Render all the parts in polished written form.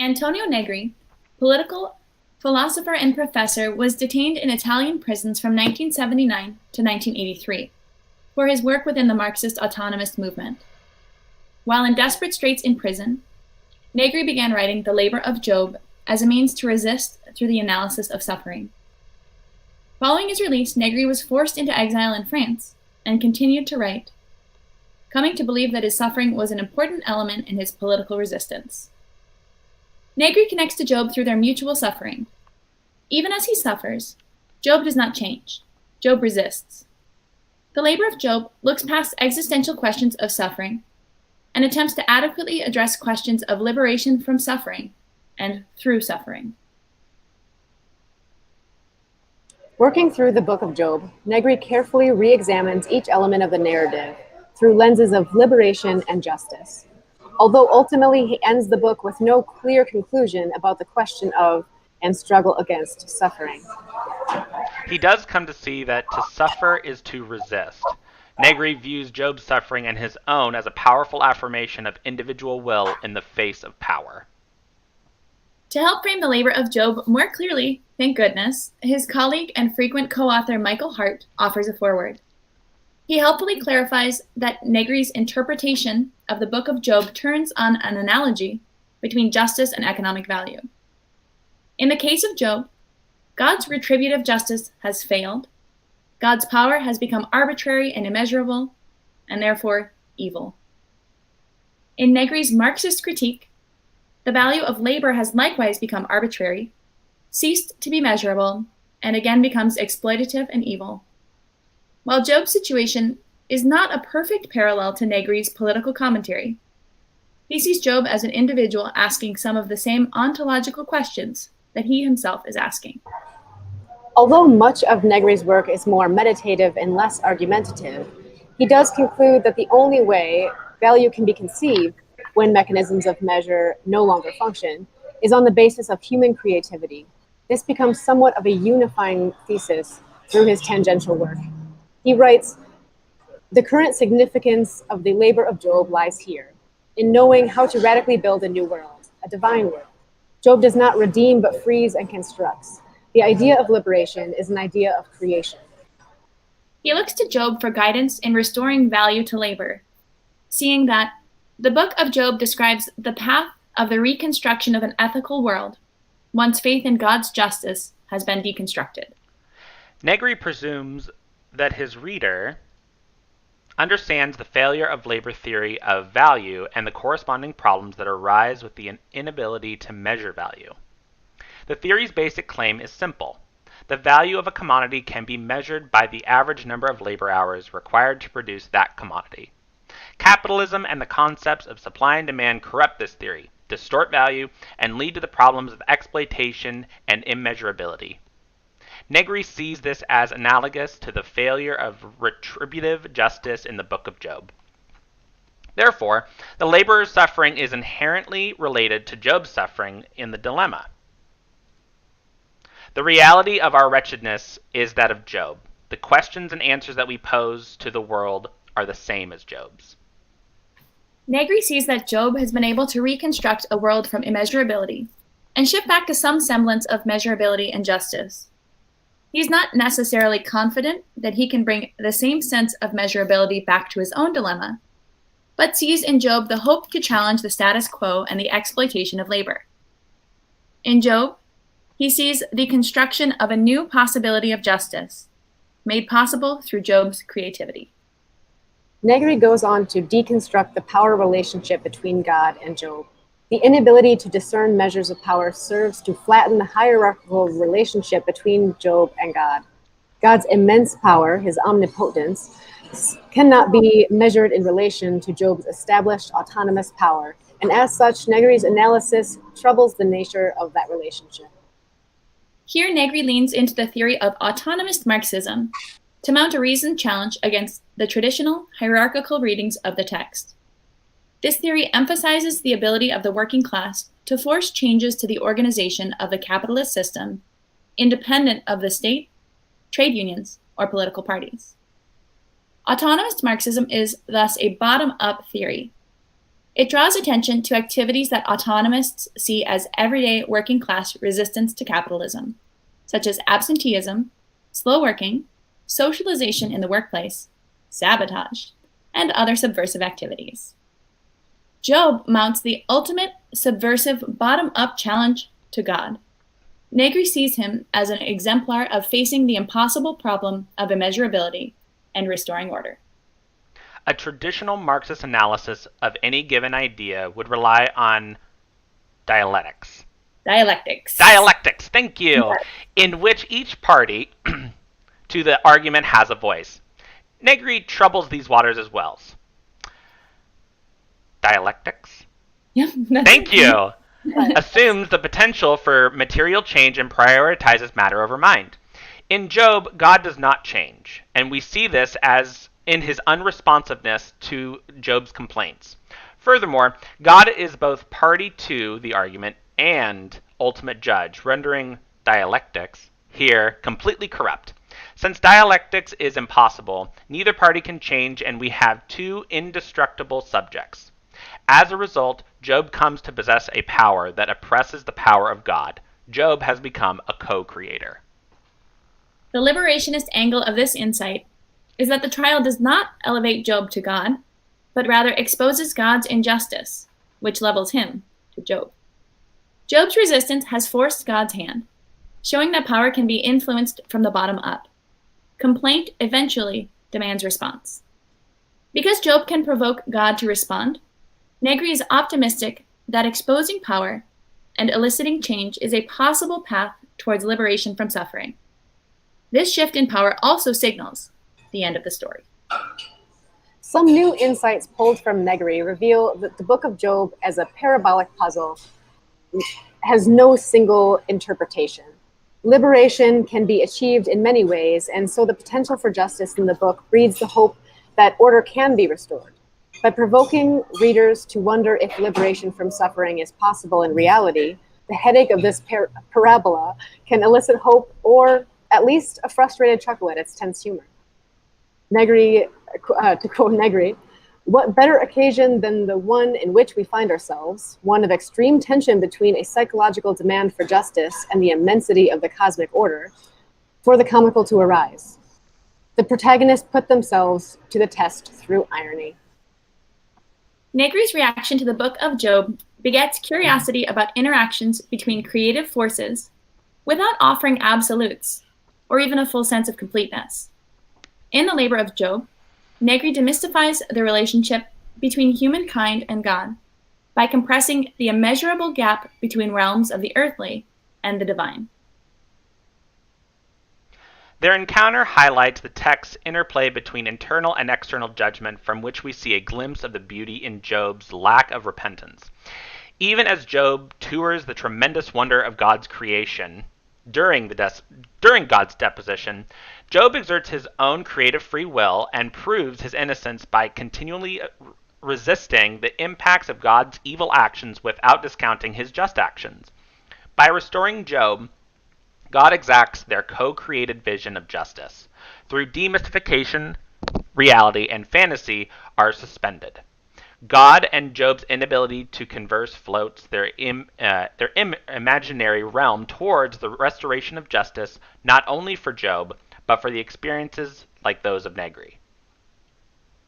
Antonio Negri, political philosopher and professor, was detained in Italian prisons from 1979 to 1983 for his work within the Marxist autonomist movement. While in desperate straits in prison, Negri began writing The Labor of Job as a means to resist through the analysis of suffering. Following his release, Negri was forced into exile in France and continued to write, coming to believe that his suffering was an important element in his political resistance. Negri connects to Job through their mutual suffering. Even as he suffers, Job does not change. Job resists. The Labor of Job looks past existential questions of suffering and attempts to adequately address questions of liberation from suffering and through suffering. Working through the Book of Job, Negri carefully re-examines each element of the narrative through lenses of liberation and justice. Although ultimately he ends the book with no clear conclusion about the question of and struggle against suffering. He does come to see that to suffer is to resist. Negri views Job's suffering and his own as a powerful affirmation of individual will in the face of power. To help frame the labor of Job more clearly, thank goodness, his colleague and frequent co-author Michael Hart offers a foreword. He helpfully clarifies that Negri's interpretation of the Book of Job turns on an analogy between justice and economic value. In the case of Job, God's retributive justice has failed. God's power has become arbitrary and immeasurable, and therefore evil. In Negri's Marxist critique, the value of labor has likewise become arbitrary, ceased to be measurable, and again becomes exploitative and evil. While Job's situation is not a perfect parallel to Negri's political commentary, he sees Job as an individual asking some of the same ontological questions that he himself is asking. Although much of Negri's work is more meditative and less argumentative, he does conclude that the only way value can be conceived when mechanisms of measure no longer function is on the basis of human creativity. This becomes somewhat of a unifying thesis through his tangential work. He writes, "The current significance of the labor of Job lies here, in knowing how to radically build a new world, a divine world. Job does not redeem but frees and constructs. The idea of liberation is an idea of creation." He looks to Job for guidance in restoring value to labor, seeing that the Book of Job describes the path of the reconstruction of an ethical world once faith in God's justice has been deconstructed. Negri presumes that his reader understands the failure of labor theory of value and the corresponding problems that arise with the inability to measure value. The theory's basic claim is simple. The value of a commodity can be measured by the average number of labor hours required to produce that commodity. Capitalism and the concepts of supply and demand corrupt this theory, distort value, and lead to the problems of exploitation and immeasurability. Negri sees this as analogous to the failure of retributive justice in the Book of Job. Therefore, the laborer's suffering is inherently related to Job's suffering in the dilemma. The reality of our wretchedness is that of Job. The questions and answers that we pose to the world are the same as Job's. Negri sees that Job has been able to reconstruct a world from immeasurability and shift back to some semblance of measurability and justice. He's not necessarily confident that he can bring the same sense of measurability back to his own dilemma, but sees in Job the hope to challenge the status quo and the exploitation of labor. In Job, he sees the construction of a new possibility of justice, made possible through Job's creativity. Negri goes on to deconstruct the power relationship between God and Job. The inability to discern measures of power serves to flatten the hierarchical relationship between Job and God. God's immense power, his omnipotence, cannot be measured in relation to Job's established autonomous power, and as such, Negri's analysis troubles the nature of that relationship. Here, Negri leans into the theory of autonomist Marxism to mount a reasoned challenge against the traditional hierarchical readings of the text. This theory emphasizes the ability of the working class to force changes to the organization of the capitalist system, independent of the state, trade unions, or political parties. Autonomist Marxism is thus a bottom-up theory. It draws attention to activities that autonomists see as everyday working class resistance to capitalism, such as absenteeism, slow working, socialization in the workplace, sabotage, and other subversive activities. Job mounts the ultimate subversive bottom-up challenge to God. Negri sees him as an exemplar of facing the impossible problem of immeasurability and restoring order. A traditional Marxist analysis of any given idea would rely on dialectics. Dialectics, thank you. Yes. In which each party to the argument has a voice. Negri troubles these waters as well. Dialectics? Yeah, Thank you. Assumes the potential for material change and prioritizes matter over mind. In Job, God does not change, and we see this as in his unresponsiveness to Job's complaints. Furthermore, God is both party to the argument and ultimate judge, rendering dialectics here completely corrupt. Since dialectics is impossible, neither party can change, and we have two indestructible subjects. As a result, Job comes to possess a power that oppresses the power of God. Job has become a co-creator. The liberationist angle of this insight is that the trial does not elevate Job to God, but rather exposes God's injustice, which levels him to Job. Job's resistance has forced God's hand, showing that power can be influenced from the bottom up. Complaint eventually demands response. Because Job can provoke God to respond, Negri is optimistic that exposing power and eliciting change is a possible path towards liberation from suffering. This shift in power also signals the end of the story. Some new insights pulled from Negri reveal that the Book of Job, as a parabolic puzzle, has no single interpretation. Liberation can be achieved in many ways, and so the potential for justice in the book breeds the hope that order can be restored. By provoking readers to wonder if liberation from suffering is possible in reality, the headache of this parabola can elicit hope or at least a frustrated chuckle at its tense humor. Negri, to quote Negri, what better occasion than the one in which we find ourselves, one of extreme tension between a psychological demand for justice and the immensity of the cosmic order, for the comical to arise. The protagonists put themselves to the test through irony. Negri's reaction to the Book of Job begets curiosity about interactions between creative forces without offering absolutes or even a full sense of completeness. In the labor of Job, Negri demystifies the relationship between humankind and God by compressing the immeasurable gap between realms of the earthly and the divine. Their encounter highlights the text's interplay between internal and external judgment, from which we see a glimpse of the beauty in Job's lack of repentance. Even as Job tours the tremendous wonder of God's creation during God's deposition, Job exerts his own creative free will and proves his innocence by continually resisting the impacts of God's evil actions without discounting his just actions. By restoring Job, God exacts their co-created vision of justice. Through demystification, reality and fantasy are suspended. God and Job's inability to converse floats their imaginary realm towards the restoration of justice, not only for Job, but for the experiences like those of Negri.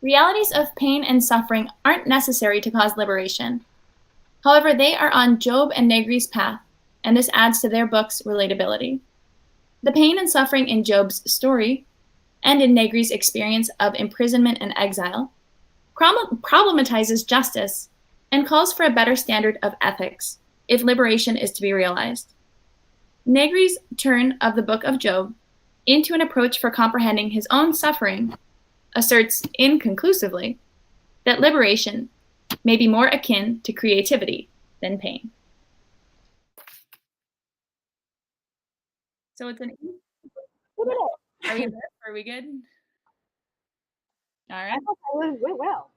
Realities of pain and suffering aren't necessary to cause liberation. However, they are on Job and Negri's path, and this adds to their book's relatability. The pain and suffering in Job's story, and in Negri's experience of imprisonment and exile, problematizes justice and calls for a better standard of ethics if liberation is to be realized. Negri's turn of the Book of Job into an approach for comprehending his own suffering asserts inconclusively that liberation may be more akin to creativity than pain. So it's an... Are we good? Are we good? All right. I thought that went well.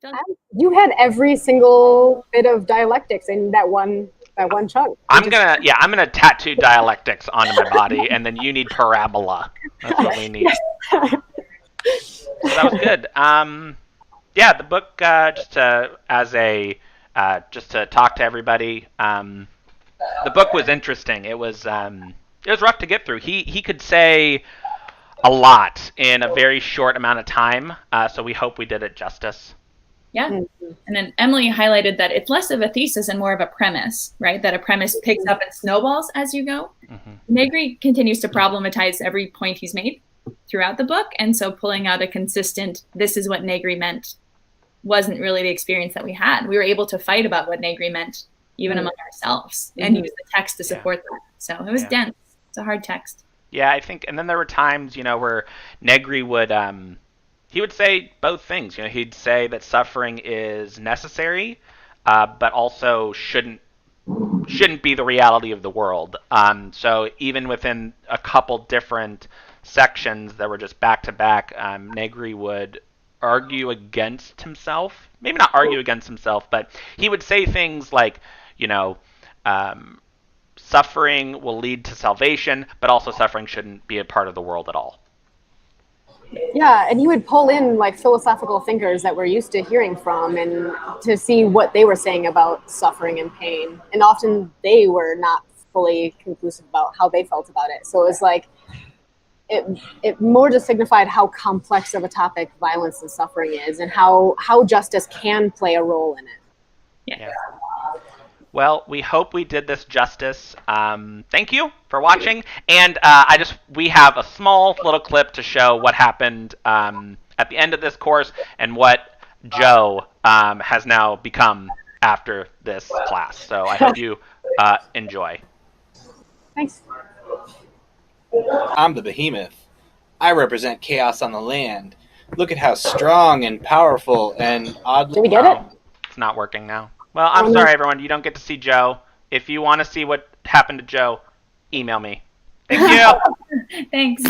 Don't- You had every single bit of dialectics in that one chunk. I'm gonna tattoo dialectics onto my body, and then you need parabola. That's what we need. So that was good. Yeah, the book just to talk to everybody. The book was interesting. It was rough to get through. He could say a lot in a very short amount of time. So we hope we did it justice. Yeah. And then Emily highlighted that it's less of a thesis and more of a premise, right? That a premise picks up and snowballs as you go. Negri continues to problematize every point he's made throughout the book. And so pulling out a consistent, this is what Negri meant, wasn't really the experience that we had. We were able to fight about what Negri meant, even among ourselves, and use the text to support that. So it was dense. It's a hard text. Yeah, I think, and then there were times, where Negri would, he would say both things. He'd say that suffering is necessary, but also shouldn't be the reality of the world. So even within a couple different sections that were just back to back, Negri would argue against himself. Maybe not argue against himself, but he would say things like, suffering will lead to salvation, but also suffering shouldn't be a part of the world at all. Yeah, and he would pull in like philosophical thinkers that we're used to hearing from and to see what they were saying about suffering and pain. And often they were not fully conclusive about how they felt about it. So it was like, it more just signified how complex of a topic violence and suffering is, and how justice can play a role in it. Yeah. Well, we hope we did this justice. Thank you for watching, and we have a small little clip to show what happened at the end of this course and what Joe has now become after this class. So I hope you enjoy. Thanks. I'm the behemoth. I represent chaos on the land. Look at how strong and powerful and oddly... Did we get it? It's not working now. Well, I'm sorry, everyone. You don't get to see Joe. If you want to see what happened to Joe, email me. Thank you. Thanks.